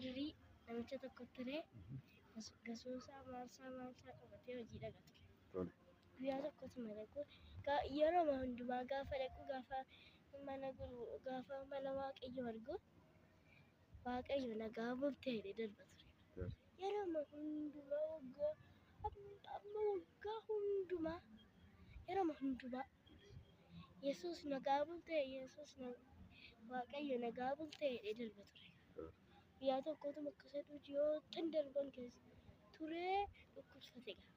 durii namicha tokko ture gasuusaa maarsaa qabatee hojii dhaqa ture. Guyyaa tokkotu dhaqu yeroo hundumaa gaafa dhaqu gaafa mana waaqayyoo argu waaqayyo nagaa bultee jedhee darba ture. Yeroo hundumaa Yesuus nagaa bultee waaqayyo nagaa bultee jedhee darba ture. Guyyaa tokkotu akkasa ji'oottan darban keessa turee dhukkubsate ga'a.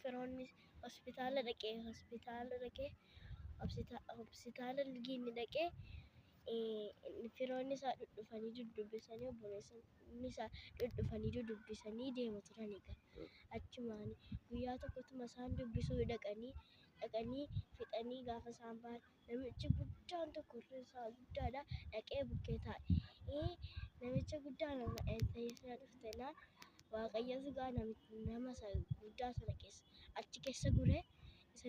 Firoonni hospitaala dhaqee firoonni isaa dhudhufanii dudubbisanii obboleessonni isaa dhudhufanii dudubbisanii deemu turan egaa. Achumaan guyyaa tokkotuma isaan dubbisuu dhaqanii fixanii gaafa isaan ba'an namichi guddaan tokko isaa guddaadha dhaqee bukkee taa'e. Namicha guddaan eessa dhuftenaan waaqayyo dhugaa nama guddaa sana achi keessa guree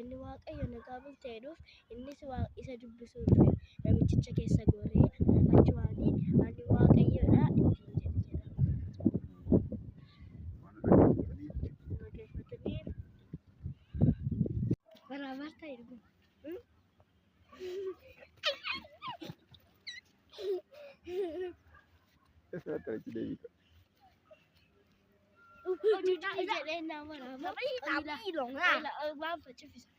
inni waaqayyo nagaa bultee jedhuuf innis isa dubbisuu dhufe namichicha keessa goree achumaan ani waaqayyoodha ittiin jedha. Barabar ta'e dhugu. Jedhee nama barabar waan facifisa.